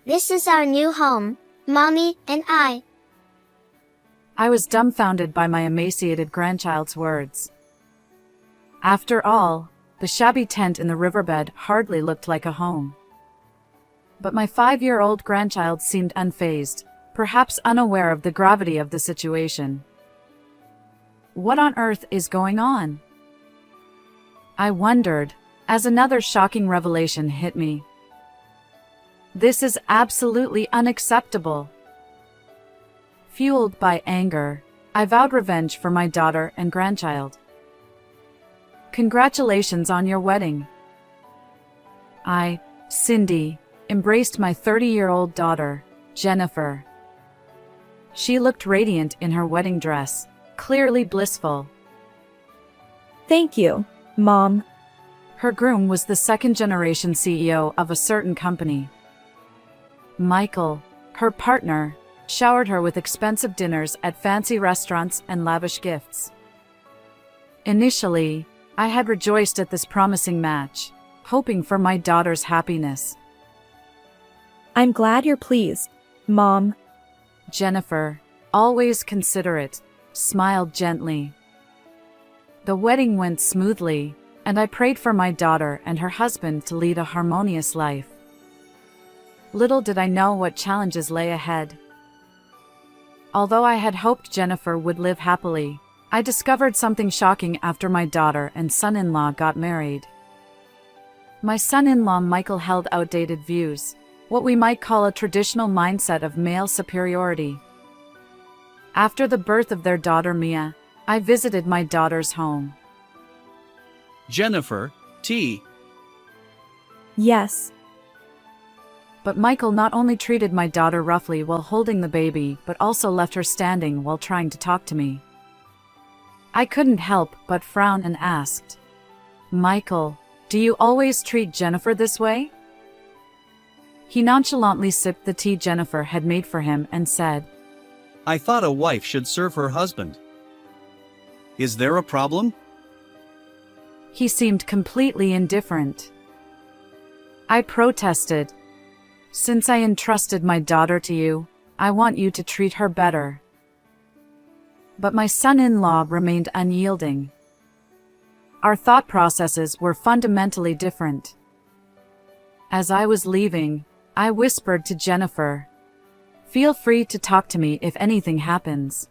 This is our new home, Mommy and I. I was dumbfounded by my emaciated grandchild's words. After all, the shabby tent in the riverbed hardly looked like a home. But my 5-year-old grandchild seemed unfazed, perhaps unaware of the gravity of the situation. What on earth is going on? I wondered, as another shocking revelation hit me. This is absolutely unacceptable. Fueled by anger, I vowed revenge for my daughter and grandchild. Congratulations on your wedding. I, Cindy, embraced my 30-year-old daughter, Jennifer. She looked radiant in her wedding dress, clearly blissful. Thank you, Mom. Her groom was the second-generation CEO of a certain company. Michael, her partner, showered her with expensive dinners at fancy restaurants and lavish gifts. Initially, I had rejoiced at this promising match, hoping for my daughter's happiness. I'm glad you're pleased, Mom. Jennifer, always considerate, smiled gently. The wedding went smoothly, and I prayed for my daughter and her husband to lead a harmonious life. Little did I know what challenges lay ahead. Although I had hoped Jennifer would live happily, I discovered something shocking after my daughter and son-in-law got married. My son-in-law Michael held outdated views, what we might call a traditional mindset of male superiority. After the birth of their daughter Mia, I visited my daughter's home. Jennifer, tea. Yes. But Michael not only treated my daughter roughly while holding the baby, but also left her standing while trying to talk to me. I couldn't help but frown and asked, "Michael, do you always treat Jennifer this way?" He nonchalantly sipped the tea Jennifer had made for him and said, I thought a wife should serve her husband. Is there a problem? He seemed completely indifferent. I protested. Since I entrusted my daughter to you, I want you to treat her better. But my son-in-law remained unyielding. Our thought processes were fundamentally different. As I was leaving, I whispered to Jennifer, "Feel free to talk to me if anything happens."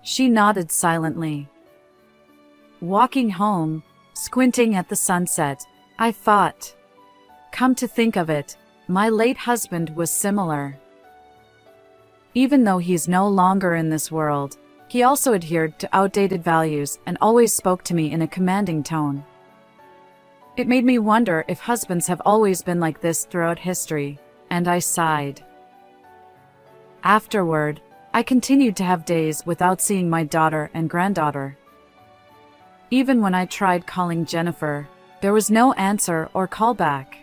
She nodded silently. Walking home, squinting at the sunset, I thought, come to think of it, my late husband was similar. Even though he's no longer in this world, he also adhered to outdated values and always spoke to me in a commanding tone. It made me wonder if husbands have always been like this throughout history, and I sighed. Afterward, I continued to have days without seeing my daughter and granddaughter. Even when I tried calling Jennifer, there was no answer or callback.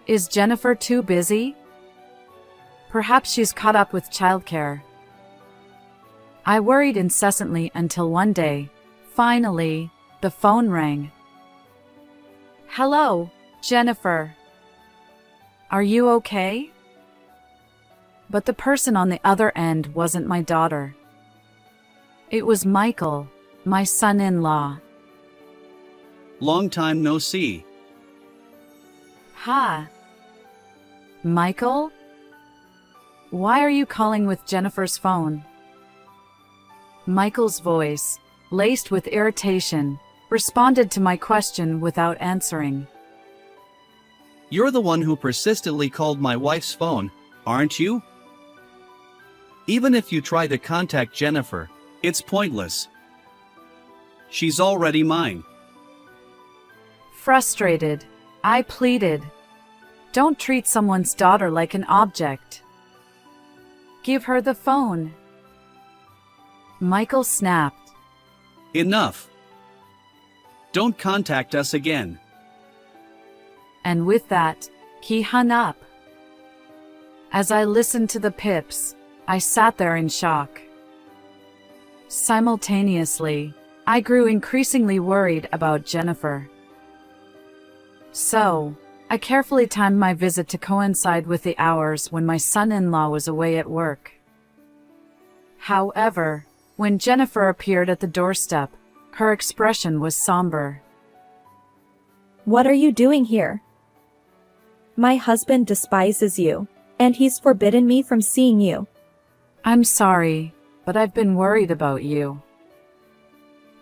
Is Jennifer too busy? Perhaps she's caught up with childcare. I worried incessantly until one day, finally, the phone rang. "Hello, Jennifer. Are you okay?" But the person on the other end wasn't my daughter. It was Michael, my son-in-law. Long time no see. Ha! Michael? Why are you calling with Jennifer's phone? Michael's voice, laced with irritation, responded to my question without answering. You're the one who persistently called my wife's phone, aren't you? Even if you try to contact Jennifer, it's pointless. She's already mine. Frustrated, I pleaded. Don't treat someone's daughter like an object. Give her the phone. Michael snapped. Enough. Don't contact us again. And with that, he hung up. As I listened to the pips, I sat there in shock. Simultaneously, I grew increasingly worried about Jennifer. So, I carefully timed my visit to coincide with the hours when my son-in-law was away at work. However, when Jennifer appeared at the doorstep, her expression was somber. What are you doing here? My husband despises you, and he's forbidden me from seeing you. I'm sorry, but I've been worried about you.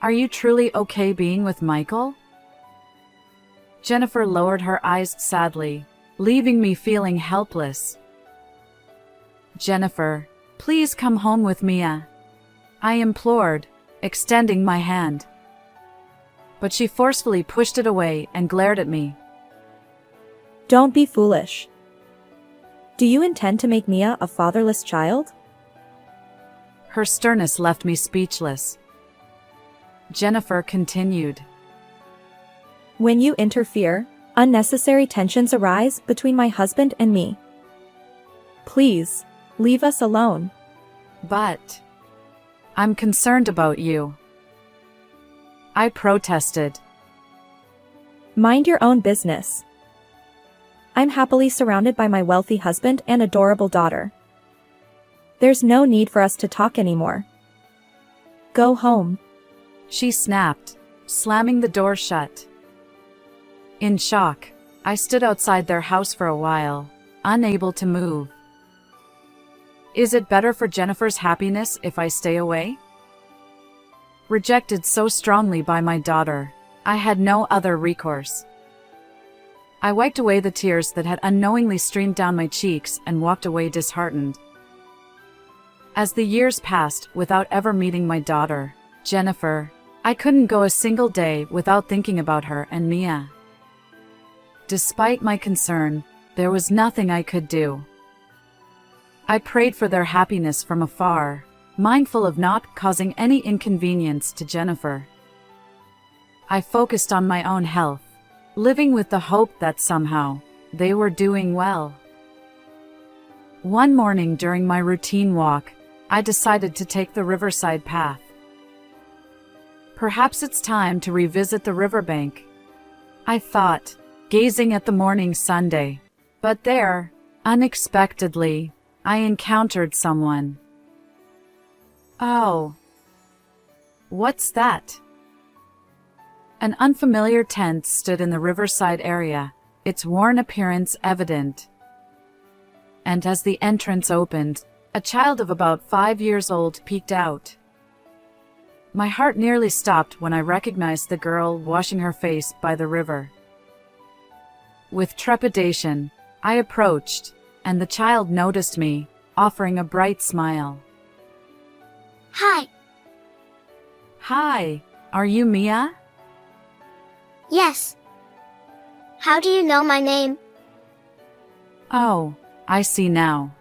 Are you truly okay being with Michael? Jennifer lowered her eyes sadly, leaving me feeling helpless. Jennifer, please come home with Mia, I implored, extending my hand. But she forcefully pushed it away and glared at me. Don't be foolish. Do you intend to make Mia a fatherless child? Her sternness left me speechless. Jennifer continued. When you interfere, unnecessary tensions arise between my husband and me. Please, leave us alone. But I'm concerned about you, I protested. Mind your own business. I'm happily surrounded by my wealthy husband and adorable daughter. There's no need for us to talk anymore. Go home. She snapped, slamming the door shut. In shock, I stood outside their house for a while, unable to move. Is it better for Jennifer's happiness if I stay away? Rejected so strongly by my daughter, I had no other recourse. I wiped away the tears that had unknowingly streamed down my cheeks and walked away disheartened. As the years passed without ever meeting my daughter, Jennifer, I couldn't go a single day without thinking about her and Mia. Despite my concern, there was nothing I could do. I prayed for their happiness from afar, mindful of not causing any inconvenience to Jennifer. I focused on my own health, living with the hope that somehow they were doing well. One morning during my routine walk, I decided to take the riverside path. Perhaps it's time to revisit the riverbank, I thought, gazing at the morning sunday. But there, unexpectedly, I encountered someone. Oh. What's that? An unfamiliar tent stood in the riverside area, its worn appearance evident. And as the entrance opened, a child of about 5 years old peeked out. My heart nearly stopped when I recognized the girl washing her face by the river. With trepidation, I approached, and the child noticed me, offering a bright smile. Hi. Hi, are you Mia? Yes. How do you know my name? Oh, I see now.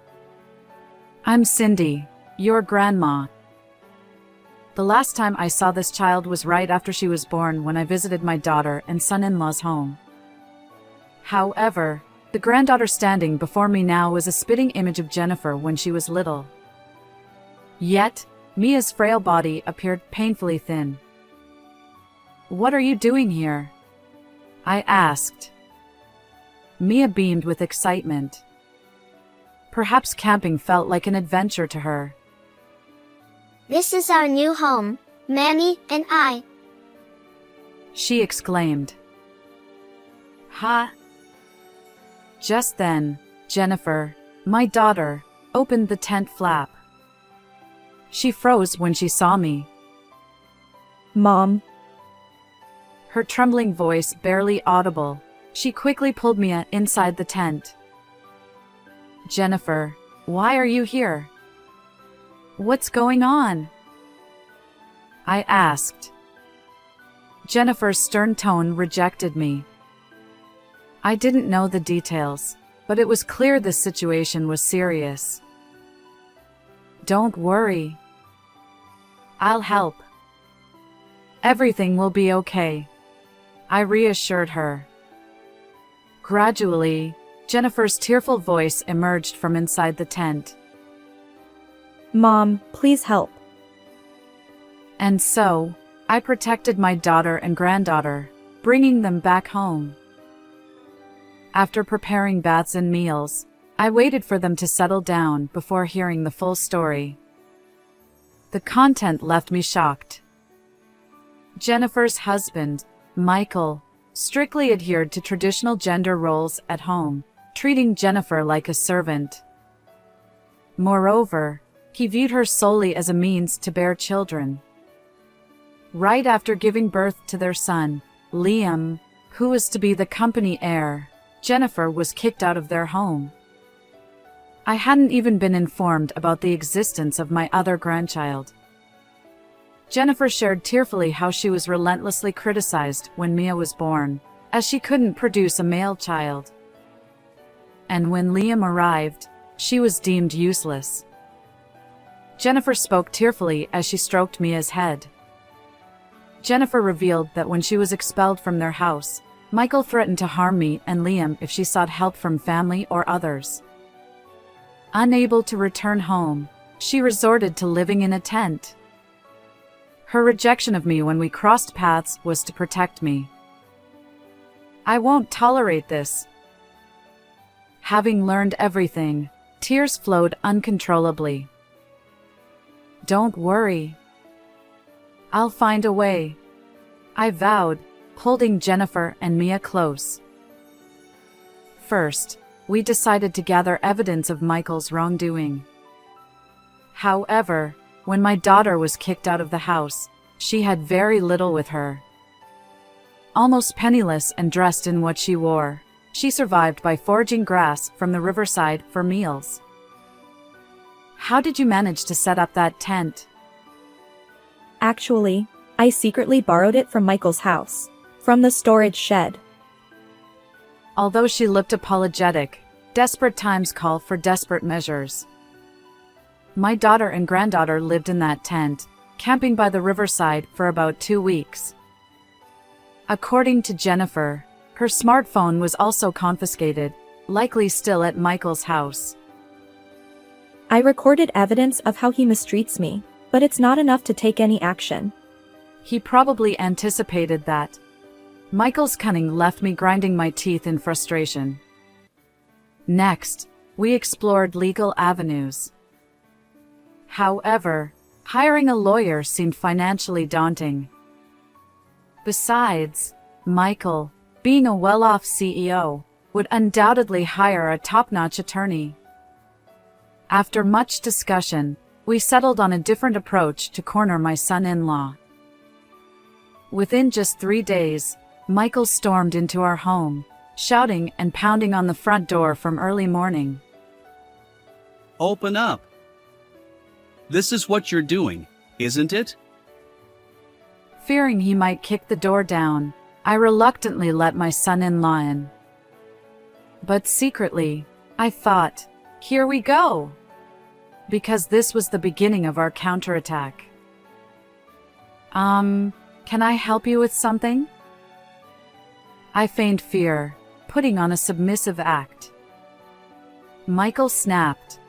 I'm Cindy, your grandma. The last time I saw this child was right after she was born when I visited my daughter and son-in-law's home. However, the granddaughter standing before me now was a spitting image of Jennifer when she was little. Yet, Mia's frail body appeared painfully thin. What are you doing here? I asked. Mia beamed with excitement. Perhaps camping felt like an adventure to her. This is our new home, Mammy and I. She exclaimed. Huh? Just then, Jennifer, my daughter, opened the tent flap. She froze when she saw me. Mom. Her trembling voice barely audible, she quickly pulled Mia inside the tent. Jennifer, why are you here? What's going on? I asked. Jennifer's stern tone rejected me. I didn't know the details, but it was clear the situation was serious. Don't worry. I'll help. Everything will be okay, I reassured her. Gradually, Jennifer's tearful voice emerged from inside the tent. Mom, please help. And so, I protected my daughter and granddaughter, bringing them back home. After preparing baths and meals, I waited for them to settle down before hearing the full story. The content left me shocked. Jennifer's husband, Michael, strictly adhered to traditional gender roles at home, treating Jennifer like a servant. Moreover, he viewed her solely as a means to bear children. Right after giving birth to their son, Liam, who was to be the company heir, Jennifer was kicked out of their home. I hadn't even been informed about the existence of my other grandchild. Jennifer shared tearfully how she was relentlessly criticized when Mia was born, as she couldn't produce a male child. And when Liam arrived, she was deemed useless. Jennifer spoke tearfully as she stroked Mia's head. Jennifer revealed that when she was expelled from their house, Michael threatened to harm me and Liam if she sought help from family or others. Unable to return home, she resorted to living in a tent. Her rejection of me when we crossed paths was to protect me. I won't tolerate this. Having learned everything, tears flowed uncontrollably. Don't worry. I'll find a way, I vowed, holding Jennifer and Mia close. First, we decided to gather evidence of Michael's wrongdoing. However, when my daughter was kicked out of the house, she had very little with her. Almost penniless and dressed in what she wore, she survived by foraging grass from the riverside for meals. How did you manage to set up that tent? Actually, I secretly borrowed it from Michael's house, from the storage shed. Although she looked apologetic, desperate times call for desperate measures. My daughter and granddaughter lived in that tent, camping by the riverside for about 2 weeks. According to Jennifer, her smartphone was also confiscated, likely still at Michael's house. I recorded evidence of how he mistreats me, but it's not enough to take any action. He probably anticipated that. Michael's cunning left me grinding my teeth in frustration. Next, we explored legal avenues. However, hiring a lawyer seemed financially daunting. Besides, Michael, being a well-off CEO, would undoubtedly hire a top-notch attorney. After much discussion, we settled on a different approach to corner my son-in-law. Within just 3 days, Michael stormed into our home, shouting and pounding on the front door from early morning. Open up. This is what you're doing, isn't it? Fearing he might kick the door down, I reluctantly let my son-in-law in. But secretly, I thought, here we go! Because this was the beginning of our counterattack. Can I help you with something? I feigned fear, putting on a submissive act. Michael snapped.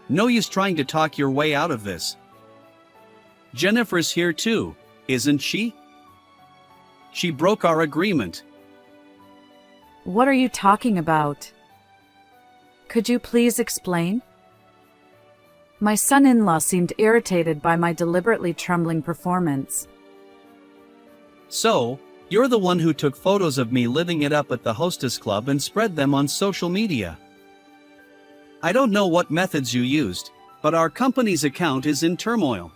No use trying to talk your way out of this. Jennifer's here too, isn't she? She broke our agreement. What are you talking about? Could you please explain? My son-in-law seemed irritated by my deliberately trembling performance. So, you're the one who took photos of me living it up at the hostess club and spread them on social media. I don't know what methods you used, but our company's account is in turmoil.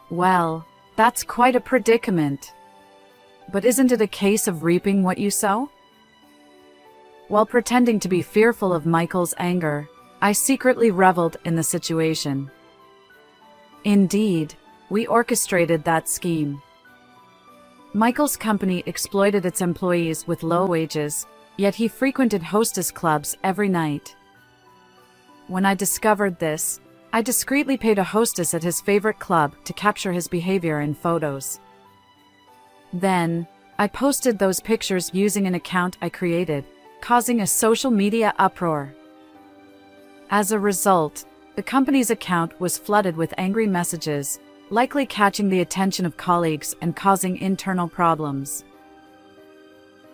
Well, that's quite a predicament. But isn't it a case of reaping what you sow? While pretending to be fearful of Michael's anger, I secretly reveled in the situation. Indeed, we orchestrated that scheme. Michael's company exploited its employees with low wages, yet he frequented hostess clubs every night. When I discovered this, I discreetly paid a hostess at his favorite club to capture his behavior in photos. Then, I posted those pictures using an account I created, causing a social media uproar. As a result, the company's account was flooded with angry messages, likely catching the attention of colleagues and causing internal problems.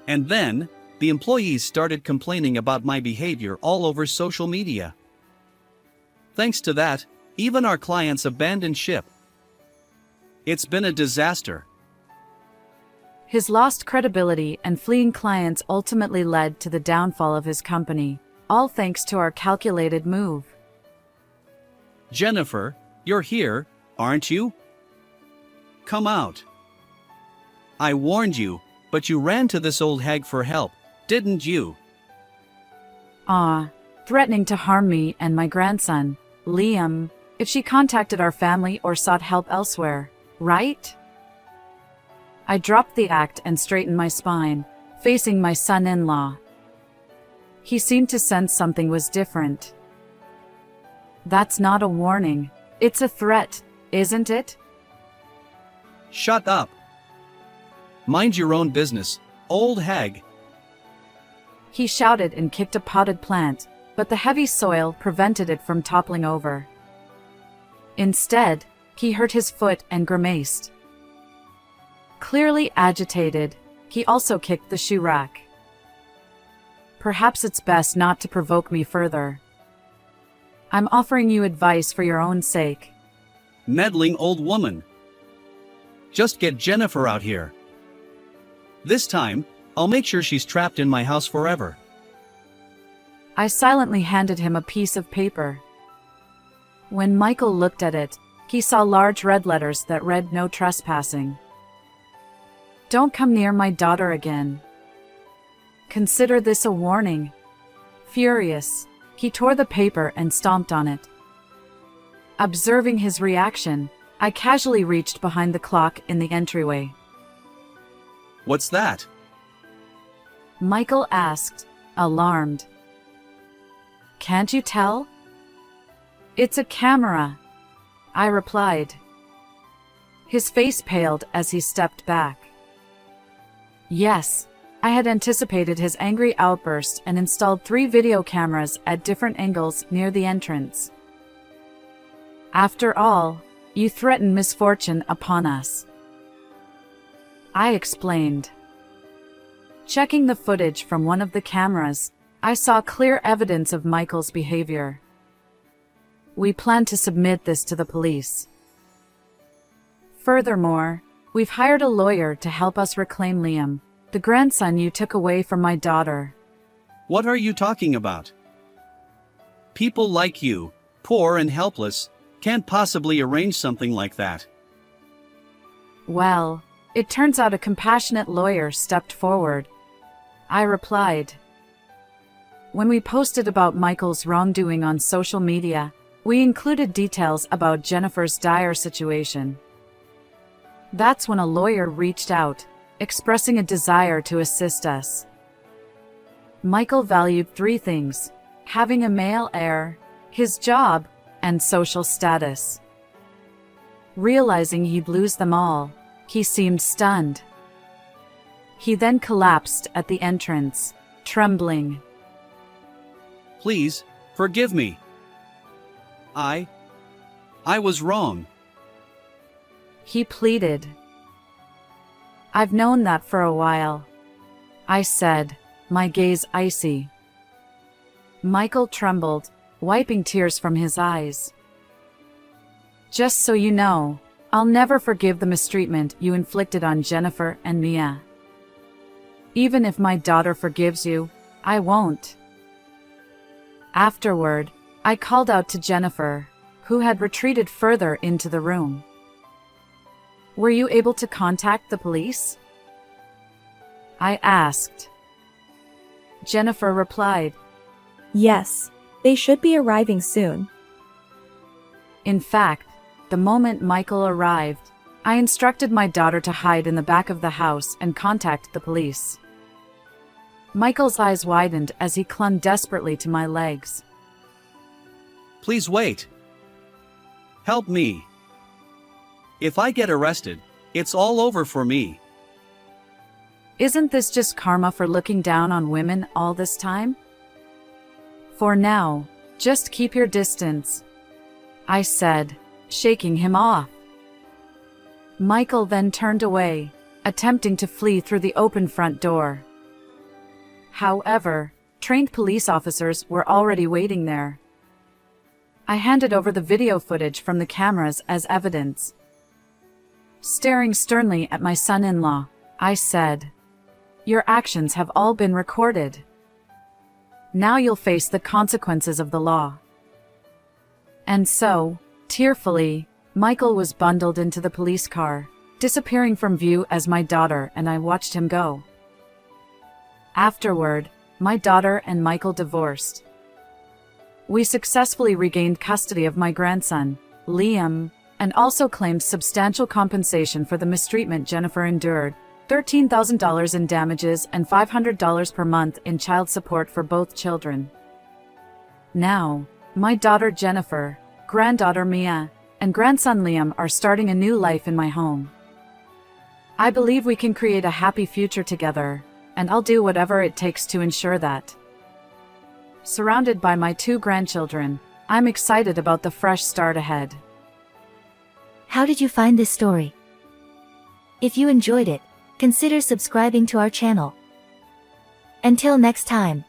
And then, the employees started complaining about my behavior all over social media. Thanks to that, even our clients abandoned ship. It's been a disaster. His lost credibility and fleeing clients ultimately led to the downfall of his company, all thanks to our calculated move. Jennifer, you're here, aren't you? Come out. I warned you, but you ran to this old hag for help, didn't you? Threatening to harm me and my grandson, Liam, if she contacted our family or sought help elsewhere, right? I dropped the act and straightened my spine, facing my son-in-law. He seemed to sense something was different. That's not a warning. It's a threat, isn't it? Shut up. Mind your own business, old hag. He shouted and kicked a potted plant, but the heavy soil prevented it from toppling over. Instead, he hurt his foot and grimaced. Clearly agitated, he also kicked the shoe rack. Perhaps it's best not to provoke me further. I'm offering you advice for your own sake. Meddling old woman. Just get Jennifer out here. This time, I'll make sure she's trapped in my house forever. I silently handed him a piece of paper. When Michael looked at it, he saw large red letters that read "No trespassing." Don't come near my daughter again. Consider this a warning. Furious, he tore the paper and stomped on it. Observing his reaction, I casually reached behind the clock in the entryway. What's that? Michael asked, alarmed. Can't you tell? It's a camera, I replied. His face paled as he stepped back. Yes, I had anticipated his angry outburst and installed 3 video cameras at different angles near the entrance. After all, you threatened misfortune upon us, I explained. Checking the footage from one of the cameras, I saw clear evidence of Michael's behavior. We plan to submit this to the police. Furthermore, we've hired a lawyer to help us reclaim Liam, the grandson you took away from my daughter. What are you talking about? People like you, poor and helpless, can't possibly arrange something like that. Well, it turns out a compassionate lawyer stepped forward, I replied. When we posted about Michael's wrongdoing on social media, we included details about Jennifer's dire situation. That's when a lawyer reached out, expressing a desire to assist us. Michael valued 3 things: having a male heir, his job, and social status. Realizing he'd lose them all, he seemed stunned. He then collapsed at the entrance, trembling. Please, forgive me. I was wrong. He pleaded. I've known that for a while, I said, my gaze icy. Michael trembled, wiping tears from his eyes. Just so you know, I'll never forgive the mistreatment you inflicted on Jennifer and Mia. Even if my daughter forgives you, I won't. Afterward, I called out to Jennifer, who had retreated further into the room. Were you able to contact the police? I asked. Jennifer replied, Yes, they should be arriving soon. In fact, the moment Michael arrived, I instructed my daughter to hide in the back of the house and contact the police. Michael's eyes widened as he clung desperately to my legs. Please wait. Help me. If I get arrested, it's all over for me. Isn't this just karma for looking down on women all this time? For now, just keep your distance, I said, shaking him off. Michael then turned away, attempting to flee through the open front door. However, trained police officers were already waiting there. I handed over the video footage from the cameras as evidence. Staring sternly at my son-in-law, I said, "Your actions have all been recorded. Now you'll face the consequences of the law." And so, tearfully, Michael was bundled into the police car, disappearing from view as my daughter and I watched him go. Afterward, my daughter and Michael divorced. We successfully regained custody of my grandson, Liam, and also claimed substantial compensation for the mistreatment Jennifer endured, $13,000 in damages and $500 per month in child support for both children. Now, my daughter Jennifer, granddaughter Mia, and grandson Liam are starting a new life in my home. I believe we can create a happy future together, and I'll do whatever it takes to ensure that. Surrounded by my 2 grandchildren, I'm excited about the fresh start ahead. How did you find this story? If you enjoyed it, consider subscribing to our channel. Until next time.